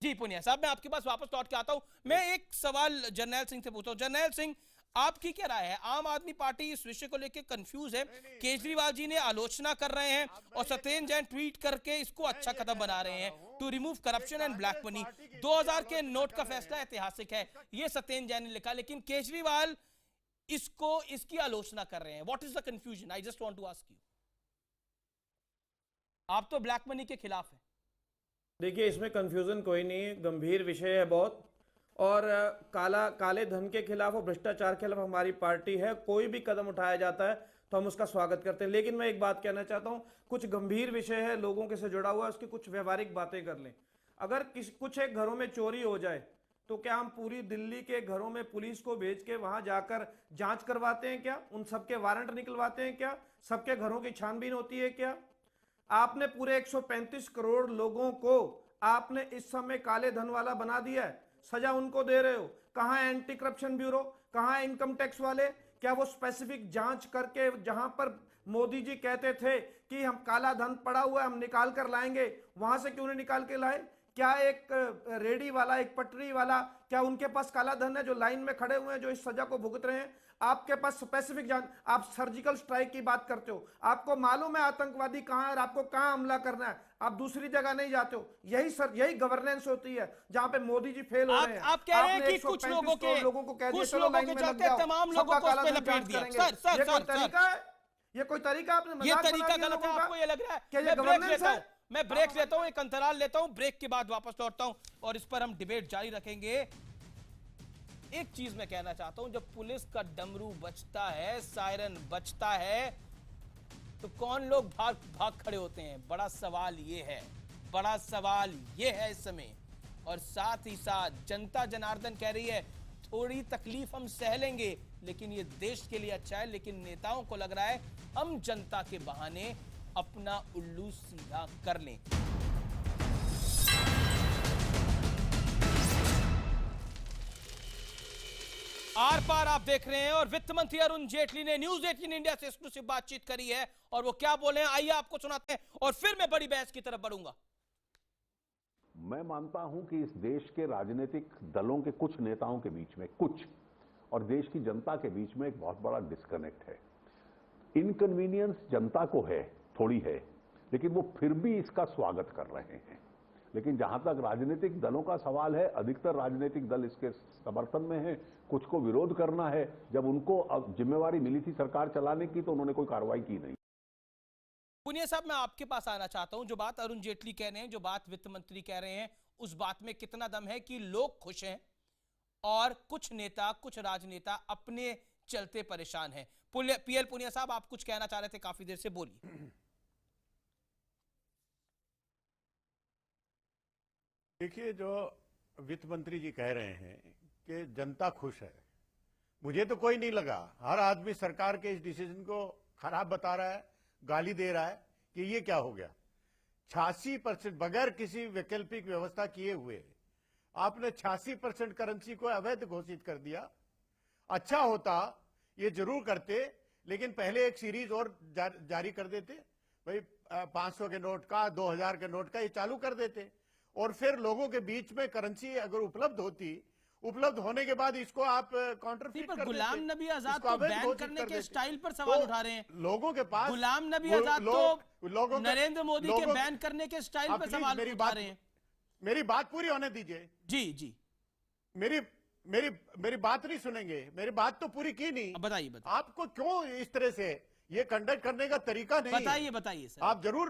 जी पुनिया साहब, मैं आपके पास वापस लौट के आता हूं। मैं एक सवाल जर्नैल सिंह से पूछता हूं। जर्नैल सिंह, आपकी क्या राय है? आम आदमी पार्टी इस विषय को लेकर कंफ्यूज है। केजरीवाल जी ने आलोचना कर रहे हैं और सत्येंद्र जैन ट्वीट करके इसको अच्छा कदम बना रहे हैं to remove corruption and black money. 2000 के नोट का फैसला ऐतिहासिक है, ये सत्येंद्र जैन ने लिखा, लेकिन केजरीवाल इसकी आलोचना कर रहे हैं। What is the confusion? I just want to ask you. आप तो ब्लैक मनी के खिलाफ हैं। देखिए, इसमें कंफ्यूजन कोई नहीं है, गंभीर विषय है बहुत, और काले धन के खिलाफ और भ्रष्टाचार के खिलाफ हमारी पार्टी है। कोई भी कदम उठाया जाता है तो हम उसका स्वागत करते हैं, लेकिन मैं एक बात कहना चाहता हूं, कुछ गंभीर विषय है, लोगों के से जुड़ा हुआ है, उसकी कुछ व्यवहारिक बातें कर लें। अगर कुछ एक घरों में चोरी हो जाए तो क्या हम पूरी दिल्ली के घरों में पुलिस को भेज के वहां जाकर जांच करवाते हैं क्या? उन सबके वारंट निकलवाते हैं क्या? सबके घरों की छानबीन होती है क्या? आपने पूरे 135 करोड़ लोगों को आपने इस समय काले धन वाला बना दिया है, सजा उनको दे रहे हो। कहां है एंटी करप्शन ब्यूरो? कहां है इनकम टैक्स वाले? क्या वो स्पेसिफिक जांच करके, जहां पर मोदी जी कहते थे कि हम काला धन पड़ा हुआ है हम निकाल कर लाएंगे, वहां से क्यों नहीं निकाल के लाए? क्या एक रेडी वाला, एक पटरी वाला, क्या उनके पास काला धन है जो लाइन में खड़े हुए हैं, जो इस सजा को भुगत रहे हैं? आपके पास स्पेसिफिक जान, आप सर्जिकल स्ट्राइक की बात करते हो, आपको मालूम है आतंकवादी कहां है और आपको कहां हमला करना है, आप दूसरी जगह नहीं जाते हो। यही गवर्नेंस होती है जहां पे मोदी जी फेल हो रहे हैं। आप कह रहे हैं कि कुछ लोगों को कह दिया, चलो लाइन में लग जाओ, तमाम लोगों को उस पे लपेट दिया। सर, ये कोई तरीका आपने? ये तरीका गलत है, आपको ये लग रहा है? मैं ब्रेक लेता हूं, एक अंतराल लेता हूं, ब्रेक के बाद वापस लौटता हूं और इस पर हम डिबेट जारी रखेंगे। एक चीज मैं कहना चाहता हूं, जब पुलिस का डमरू बजता है, सायरन बजता है, तो कौन लोग भाग खड़े होते हैं? बड़ा सवाल ये है, बड़ा सवाल ये है इस समय। और साथ ही साथ जनता जनार्दन कह रही है थोड़ी तकलीफ हम सह लेंगे, लेकिन ये देश के लिए अच्छा है। लेकिन नेताओं को लग रहा है हम जनता के बहाने अपना उल्लू सीधा कर लें। आर पार आप देख रहे हैं और वित्त मंत्री अरुण जेटली ने न्यूज 18 इंडिया से एक्सक्लूसिव बातचीत करी है और वो क्या बोले हैं आइए आपको सुनाते हैं और फिर मैं बड़ी बहस की तरफ बढ़ूंगा। मैं मानता हूं कि इस देश के राजनीतिक दलों के कुछ नेताओं के बीच में और देश की जनता के बीच में एक बहुत बड़ा डिस्कनेक्ट है। इनकन्वीनियंस जनता को है, थोड़ी है, लेकिन वो फिर भी इसका स्वागत कर रहे हैं। लेकिन जहां तक राजनीतिक दलों का सवाल है, अधिकतर राजनीतिक दल इसके समर्थन में है, कुछ को विरोध करना है। जब उनको अब जिम्मेवारी मिली थी सरकार चलाने की तो उन्होंने कोई कार्रवाई की नहीं। पुनिया साहब, मैं आपके पास आना चाहता हूं। जो बात अरुण जेटली कह रहे हैं, जो बात वित्त मंत्री कह रहे हैं, उस बात में कितना दम है कि लोग खुश हैं और कुछ नेता, कुछ राजनेता अपने चलते परेशान हैं? पीएल पुनिया साहब, आप कुछ कहना चाह रहे थे काफी देर से, बोलिए। देखिए, जो वित्त मंत्री जी कह रहे हैं कि जनता खुश है, मुझे तो कोई नहीं लगा। हर आदमी सरकार के इस डिसीजन को खराब बता रहा है, गाली दे रहा है कि ये क्या हो गया। 86% बगैर किसी वैकल्पिक व्यवस्था किए हुए आपने 86% करेंसी को अवैध घोषित कर दिया। अच्छा होता ये जरूर करते, लेकिन पहले एक सीरीज और जारी कर देते, भाई 500 के नोट का, 2000 के नोट का, ये चालू कर देते और फिर लोगों के बीच में करेंसी अगर उपलब्ध होने के बाद इसको आप काउंटरफीट कर देते। गुलाम नबी आजाद को बैन करने के स्टाइल पर सवाल उठा रहे हैं लोगों के पास। गुलाम नबी आजाद तो नरेंद्र मोदी के बैन करने के स्टाइल पर सवाल उठा रहे हैं। मेरी बात पूरी होने दीजिए। जी मेरी बात नहीं सुनेंगे, मेरी बात तो पूरी की नहीं। बताइए। आपको क्यों इस तरह से ये कंडक्ट करने का तरीका नहीं? बताइए सर। आप जरूर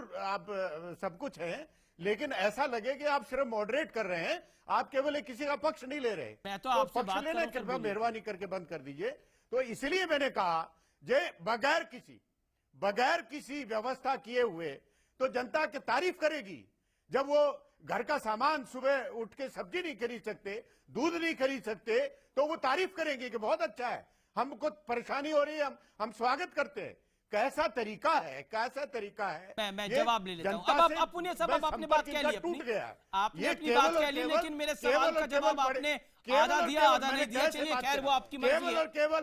सब कुछ है, लेकिन ऐसा लगे कि आप सिर्फ मॉडरेट कर रहे हैं, आप केवल किसी का पक्ष नहीं ले रहे। मैं तो आपसे पक्ष लेना कृपया मेहरबानी करके बंद कर दीजिए। तो इसलिए मैंने कहा जे बगैर किसी व्यवस्था किए हुए तो जनता की तारीफ करेगी। जब वो घर का सामान सुबह उठ के सब्जी नहीं खरीद सकते, दूध नहीं खरीद सकते, तो वो तारीफ करेंगे कि बहुत अच्छा है, हमको परेशानी हो रही है, हम स्वागत करते हैं। कैसा तरीका है, कैसा तरीका है। मैं ये जवाब ले लेता हूं। जनता अब से पुण्य साहब, अब बस आपने बात संपर्क कह ली इनका अपनी, टूट गया। आपने ये अपनी केवल बात और कह ली, केवल- लेकिन मेरे केवल सवाल और का केवल जवाब बड़े- आपने केवल आधा और दिया, केवल आधा मैंने नहीं दिया। कैसे चलिए बात खैर, करी? वो आपकी मर्जी केवल है। और केवल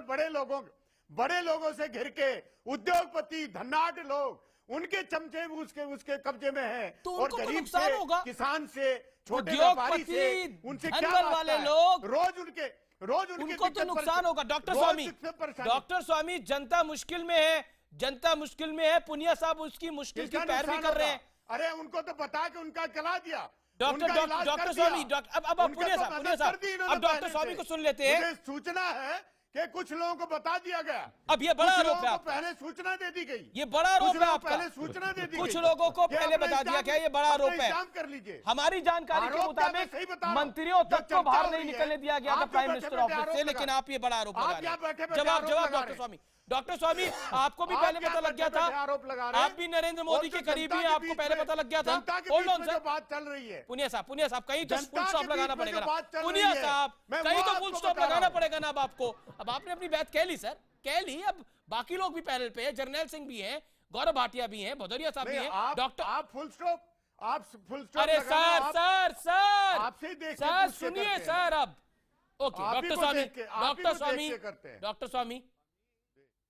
बड़े लोगों से घिर के उद्योगपति, धनाढ़ लोग, उनके चमचे उसके कब्जे में हैं। तो और उनको तो गरीब नुकसान से, होगा। किसान से, छोटे व्यापारी से, उद्योगपति, उनसे क्या धनबल वास्ता वाले है? लोग, रोज उनके उनको तो नुकसान होगा। डॉक्टर स्वामी, जनता मुश्किल में है, जनता मुश्किल में है। पुनिया साहब उसकी मुश्किल की पैरवी कर रहे हैं। अरे उनको तो बता के उनका चला दिया। डॉक्टर स्वामी, अब पुनिया साहब, अब डॉक्टर स्वामी को सुन लेते हैं। मुझे सूचना है कि कुछ लोगों को बता दिया गया। अब ये बड़ा आरोप है, पहले सूचना दे दी गई। ये बड़ा आरोप है आपका। पहले सूचना दे दी गई। कुछ लोगों को पहले बता दिया गया, ये बड़ा आरोप है। कर लीजिए। हमारी जानकारी के मुताबिक मंत्रियों तक को बाहर नहीं निकलने दिया गया था प्राइम मिनिस्टर ऑफिस से, लेकिन आप ये बड़ा आरोप लगा रहे हैं। जवाब डॉक्टर स्वामी, आपको भी पहले पता लग गया था, आप भी नरेंद्र मोदी के करीबी हैं, आपको पहले पता लग गया था। होल्ड ऑन सर, बात चल रही है। पुनिया साहब कहीं तो फुल स्टॉप लगाना पड़ेगा ना। पुनिया साहब, मैं कहीं वो तो आपको फुल स्टॉप बता रहा लगाना हूं। पड़ेगा ना अब आपको। अब आपने अपनी बात कह ली सर, कह ली। अब बाकी लोग भी पैनल पे है, जर्नैल सिंह भी हैं, गौरव भाटिया भी हैं, भदौरिया साहब भी हैं, डॉक्टर। आप फुल स्टॉप अरे सर आपसे देख सर सुनिए सर। अब ओके डॉक्टर स्वामी,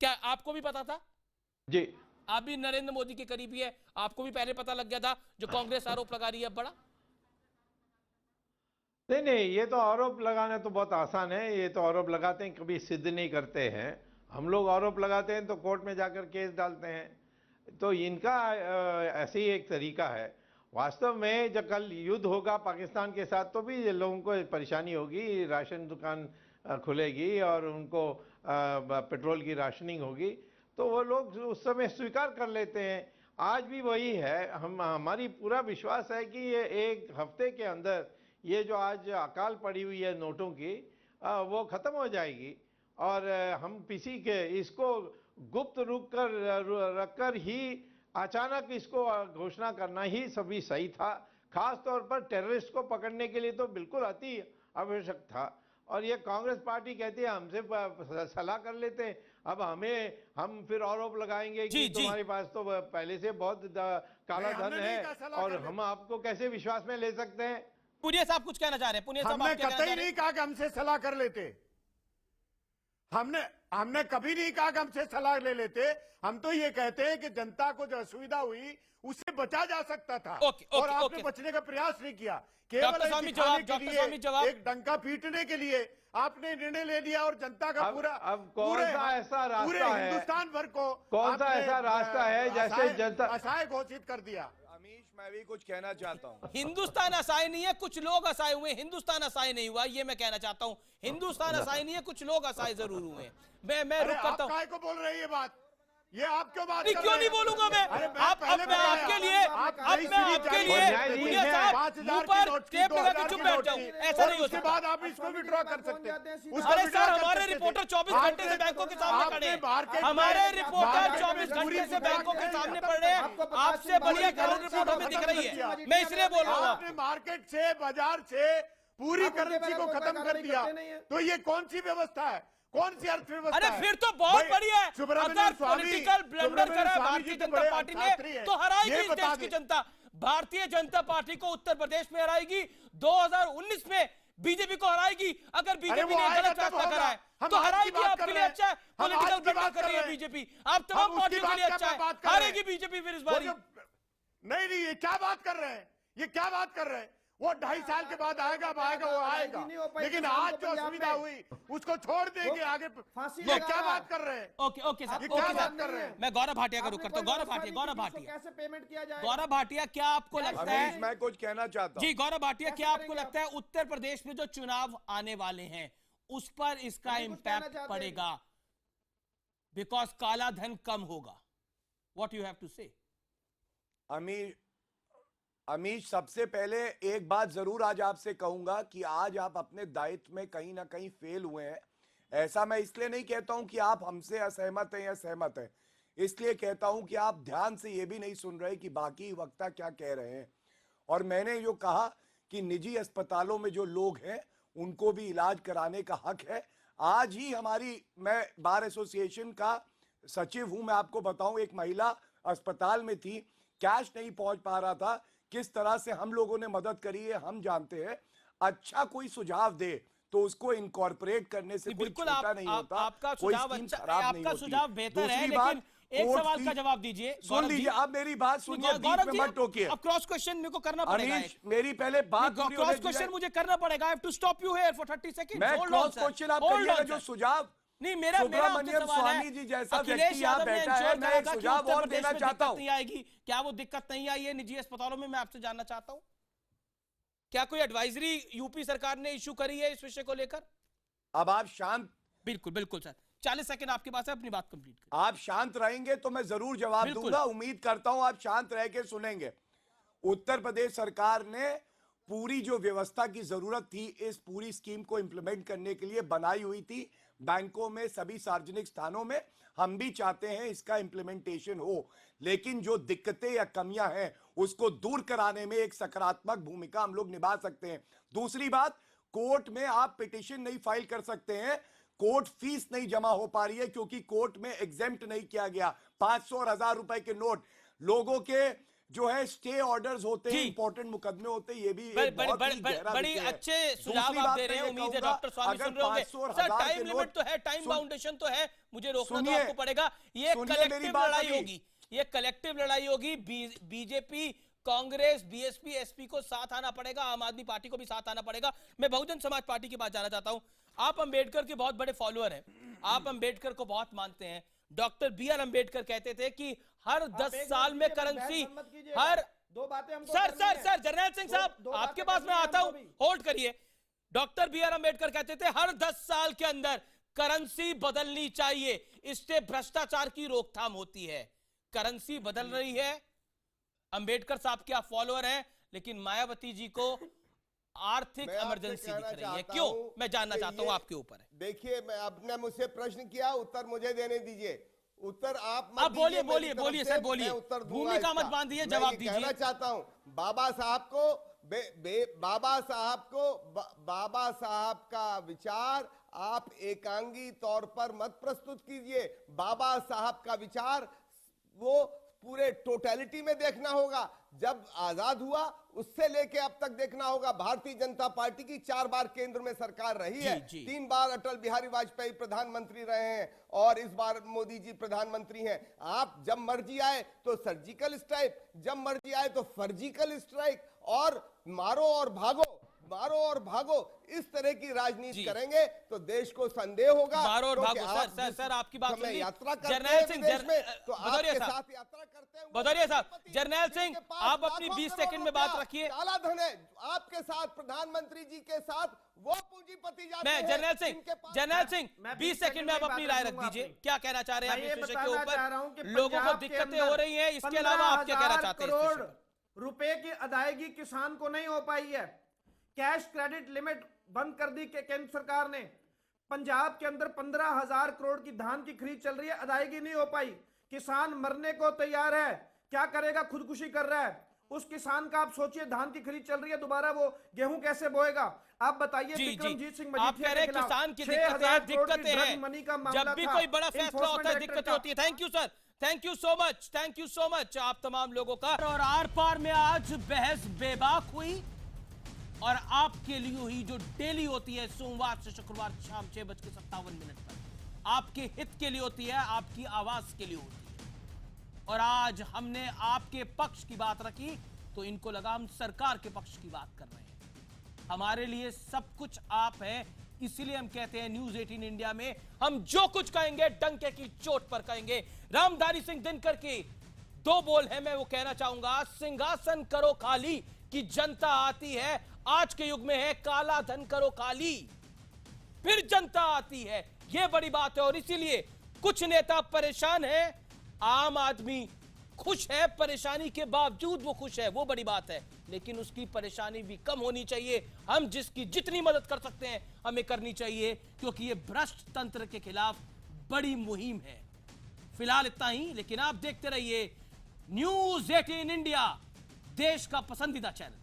क्या आपको भी पता था? जी, आप भी नरेंद्र मोदी के करीबी है, आपको भी पहले पता लग गया था जो कांग्रेस आरोप लगा रही है बड़ा? नहीं, ये तो आरोप लगाना तो बहुत आसान है। ये तो आरोप लगाते हैं, कभी सिद्ध नहीं करते हैं। हम लोग आरोप लगाते हैं तो कोर्ट में जाकर केस डालते हैं। तो इनका ऐसे ही एक तरीका है। वास्तव में जब कल युद्ध होगा पाकिस्तान के साथ तो भी लोगों को परेशानी होगी, राशन दुकान खुलेगी और उनको पेट्रोल की राशनिंग होगी, तो वो लोग उस समय स्वीकार कर लेते हैं। आज भी वही है। हमारी पूरा विश्वास है कि ये एक हफ्ते के अंदर ये जो आज अकाल पड़ी हुई है नोटों की, वो ख़त्म हो जाएगी। और हम किसी के इसको गुप्त रखकर ही अचानक इसको घोषणा करना ही सभी सही था। खास तौर पर टेररिस्ट को पकड़ने के लिए तो बिल्कुल अति आवश्यक था। और ये कांग्रेस पार्टी कहती है हमसे सलाह कर लेते हैं, अब हम फिर आरोप लगाएंगे कि तुम्हारे पास तो पहले से बहुत काला धन है और हम आपको कैसे विश्वास में ले सकते हैं। पुनिया साहब कुछ कहना चाह रहे हैं? पुनिया साहब, हमने कतई नहीं कहा कि हमसे सलाह कर लेते। हमने कभी नहीं कहा कि हमसे सलाह ले लेते। हम तो ये कहते हैं कि जनता को जो असुविधा हुई उससे बचा जा सकता था। और आपने बचने का प्रयास नहीं किया। केवल एक डंका पीटने के लिए आपने निर्णय ले लिया और जनता का अब कौन सा ऐसा रास्ता है हिंदुस्तान भर को, कौन सा ऐसा रास्ता है जैसे जनता असहाय घोषित कर दिया। मैं भी कुछ कहना चाहता हूँ। हिंदुस्तान असहाय नहीं है, कुछ लोग असहाय हुए। हिंदुस्तान असहाय नहीं हुआ, ये मैं कहना चाहता हूँ। हिंदुस्तान असहाय नहीं है, कुछ लोग असहाय जरूर हुए। मैं रुक करता हूँ। काय को बोल रहे हैं ये बात? ये आप क्यों बात नहीं, क्यों नहीं बोलूंगा मैं? मैं आपके लिए पुनिया साहब मुंह पर टेप लगा के चुप बैठ जाऊं, ऐसा नहीं हो सकता। बाद आप इसको विड्रॉ कर सकते हैं। अरे सर, हमारे रिपोर्टर 24 घंटे से बैंकों के सामने खड़े हैं। हमारे रिपोर्टर 24 घंटे से बैंकों के सामने पड़ रहे हैं। आपसे बढ़िया करोड़ रिपोर्ट हमें दिख रही है। मैं इसलिए बोल रहा हूँ। आपने मार्केट से, बाजार से पूरी करेंसी को खत्म कर दिया, तो ये कौन सी व्यवस्था है? कौन सी अर्थव्यवस्था? अरे फिर तो बहुत बढ़िया है। अगर पॉलिटिकल ब्लंडर करा भारतीय जनता पार्टी ने तो हराएगी इस देश की जनता। भारतीय जनता पार्टी को उत्तर प्रदेश में हराएगी, 2019 में बीजेपी को हराएगी। अगर बीजेपी ने गलत फैसला करा है तो हराएगी। आपके लिए अच्छा है, पॉलिटिकल ब्लंडर कर रही है बीजेपी। आप तमाम पार्टियों के लिए अच्छा है, हारेगी बीजेपी फिर इस बार। नहीं, ये क्या बात कर रहे हैं? ये क्या बात कर रहे हैं? वो 2.5 साल के बाद आएगा वो आएगा, लेकिन आज जो असुविधा हुई उसको छोड़ देंगे आगे। ये क्या बात कर रहे हैं? ओके सर, क्या बात कर रहे हैं? मैं गौरव भाटिया का रुख करता हूँ। गौरव भाटिया कैसे पेमेंट किया जाए? गौरव भाटिया, क्या आपको लगता है? मैं कुछ कहना चाहता हूँ। जी गौरव भाटिया, क्या आपको लगता है उत्तर प्रदेश में जो चुनाव आने वाले हैं उस पर इसका इम्पैक्ट पड़ेगा? बिकॉज काला धन कम होगा। व्हाट यू हैव टू से? अमीश, सबसे पहले एक बात जरूर आज आपसे कहूंगा कि आज आप अपने दायित्व में कहीं ना कहीं फेल हुए हैं। ऐसा मैं इसलिए नहीं कहता हूं कि आप हमसे असहमत हैं या सहमत हैं, इसलिए कहता हूं कि आप ध्यान से ये भी नहीं सुन रहे कि बाकी वक्ता क्या कह रहे हैं। और मैंने जो कहा कि निजी अस्पतालों में जो लोग हैं उनको भी इलाज कराने का हक है। आज ही मैं बार एसोसिएशन का सचिव हूं, मैं आपको बताऊं, एक महिला अस्पताल में थी, कैश नहीं पहुंच पा रहा था, किस तरह से हम लोगों ने मदद करी है हम जानते हैं। अच्छा कोई सुझाव दे तो उसको इनकॉर्पोरेट करने से कोई छोटा नहीं होता। आपका कोई सुझाव स्कीम अच्छा, खराब नहीं आपका होती। सुझाव बेहतर है, दूसरी बात, लेकिन एक सवाल का जवाब दीजिए। सुन लीजिए, आप मेरी बात सुनिए, बीच में मत टोकिए। अब क्रॉस क्वेश्चन मेरे को करना पड़ेगा। अनीश, मेरी पहले बात पूरी होने क्रॉस दीजिए। क्वेश्चन मुझे करना पड़ेगा। I have to stop you here for 30 seconds. मैं क्रॉस क्वेश्चन आप करिएगा, जो सुझाव नहीं, मेरा सुब्रमण्यम स्वामी जी जैसा व्यक्ति यहाँ बैठा है, मैं एक सुझाव और देना चाहता हूँ। नहीं आएगी, क्या वो दिक्कत नहीं आई है निजी अस्पतालों में? मैं आपसे जानना चाहता हूँ, क्या कोई एडवाइजरी यूपी सरकार ने इशू करी है इस विषय को लेकर? अब आप शांत, बिल्कुल बिल्कुल सर, 40 सेकंड आपके पास है, अपनी बात कंप्लीट करें। आप शांत रहेंगे तो मैं जरूर जवाब दूंगा। उम्मीद करता हूं आप शांत रह के सुनेंगे। उत्तर प्रदेश सरकार ने पूरी जो व्यवस्था की जरूरत थी इस पूरी स्कीम को इंप्लीमेंट करने के लिए बनाई हुई थी। बैंकों में, सभी सार्वजनिक स्थानों में हम भी चाहते हैं इसका इंप्लीमेंटेशन हो, लेकिन जो दिक्कतें या कमियां हैं उसको दूर कराने में एक सकारात्मक भूमिका हम लोग निभा सकते हैं। दूसरी बात, कोर्ट में आप पिटीशन नहीं फाइल कर सकते हैं, कोर्ट फीस नहीं जमा हो पा रही है क्योंकि कोर्ट में एग्जेम्प्ट नहीं किया गया। 500 और 1000 रुपए के नोट, लोगों के जो है स्टे ऑर्डर्स होते हैं, इंपॉर्टेंट मुकदमे होते हैं, ये भी बड़ी अच्छे सुझाव आप दे रहे हैं। उम्मीद है डॉक्टर स्वामी सुन रहे होंगे। सर, टाइम लिमिट तो है, टाइम बाउंडेशन तो है, मुझे रोकना तो आपको पड़ेगा। ये कलेक्टिव लड़ाई होगी, ये कलेक्टिव लड़ाई होगी। बीजेपी, कांग्रेस, बीएसपी, एसपी को साथ आना पड़ेगा, आम आदमी पार्टी को भी साथ आना पड़ेगा। मैं बहुजन समाज पार्टी के पास जाना चाहता हूं। आप अंबेडकर के बहुत बड़े फॉलोअर हैं, आप अंबेडकर को बहुत मानते हैं। डॉक्टर BR अंबेडकर कहते थे कि हर 10 साल में करेंसी, हर दो बातें हमको सर जर्नैल सिंह साहब, आपके पास मैं आता हूं, होल्ड करिए। डॉक्टर BR अंबेडकर कहते थे हर 10 साल के अंदर करेंसी बदलनी चाहिए, इससे भ्रष्टाचार की रोकथाम होती है। करेंसी बदल रही है, अंबेडकर साहब के आप फॉलोअर हैं, लेकिन मायावती जी को आर्थिक इमरजेंसी दिख रही है। क्यों? मैं जानना चाहता हूं, आपके ऊपर है। देखिए, मैं आपने मुझसे प्रश्न किया, उत्तर मुझे देने दीजिए। उत्तर आप बोलिए सर, बोलिए। भूमिका मत बांधिए, जवाब दीजिए। कहना चाहता हूं, बाबा साहब का विचार आप एकांगी तौर पर मत प्रस्तुत कीजिए। बाबा साहब का विचार वो पूरे टोटलिटी में देखना होगा। जब आजाद हुआ उससे लेके अब तक देखना होगा। भारतीय जनता पार्टी की 4 बार केंद्र में सरकार रही है, 3 बार अटल बिहारी वाजपेयी प्रधानमंत्री रहे हैं और इस बार मोदी जी प्रधानमंत्री हैं। आप जब मर्जी आए तो सर्जिकल स्ट्राइक, जब मर्जी आए तो फर्जिकल स्ट्राइक, और मारो और भागो, मारो और भागो, इस तरह की राजनीति करेंगे तो देश को संदेह होगा। मारो और भागो, सर आपकी बात सुनिए। यात्रा जर्नैल सिंह, तो आपके साथ यात्रा करते हैं भदौरिया साहब। जर्नैल सिंह, आप अपनी 20 सेकंड में बात रखिए। काला धन है आपके साथ, प्रधानमंत्री जी के साथ वो पूंजीपति जाते हैं। जर्नैल सिंह 20 सेकंड में आप अपनी राय रख दीजिए। क्या कहना चाह रहे हैं आप इस विषय के ऊपर? लोगों को दिक्कतें हो रही है, इसके अलावा आप क्या कहना चाहते हैं? करोड़ रुपए की अदायगी किसान को नहीं हो पाई है। कैश क्रेडिट लिमिट बंद कर दी केंद्र सरकार ने। पंजाब के अंदर 15,000 करोड़ की धान की खरीद चल रही है, अदायगी नहीं हो पाई। किसान मरने को तैयार है, क्या करेगा? खुदकुशी कर रहा है। उस किसान का आप सोचिए, धान की खरीद चल रही है, दोबारा वो गेहूं कैसे बोएगा? आप बताइए। विक्रमजीत सिंह आप कह रहे हैं किसान की दिक्कतें हैं। जब भी कोई बड़ा फैसला होता है दिक्कतें होती है। Thank you sir, thank you so much, thank you so much आप तमाम लोगों का। और आर पार में आज बहस बेबाक हुई और आपके लिए हुई, जो डेली होती है सोमवार से शुक्रवार शाम 6:57 पर, आपके हित के लिए होती है, आपकी आवाज के लिए होती है। और आज हमने आपके पक्ष की बात रखी तो इनको लगा हम सरकार के पक्ष की बात कर रहे हैं। हमारे लिए सब कुछ आप हैं, इसीलिए हम कहते हैं न्यूज 18 इंडिया में हम जो कुछ कहेंगे डंके की चोट पर कहेंगे। रामधारी सिंह दिनकर की 2 बोल है, मैं वो कहना चाहूंगा। सिंहासन करो खाली कि जनता आती है, आज के युग में है काला धन करो खाली फिर जनता आती है। यह बड़ी बात है और इसीलिए कुछ नेता परेशान हैं, आम आदमी खुश है, परेशानी के बावजूद वो खुश है, वो बड़ी बात है। लेकिन उसकी परेशानी भी कम होनी चाहिए। हम जिसकी जितनी मदद कर सकते हैं हमें करनी चाहिए, क्योंकि ये भ्रष्ट तंत्र के खिलाफ बड़ी मुहिम है। फिलहाल इतना ही, लेकिन आप देखते रहिए न्यूज 18 इंडिया, देश का पसंदीदा चैनल।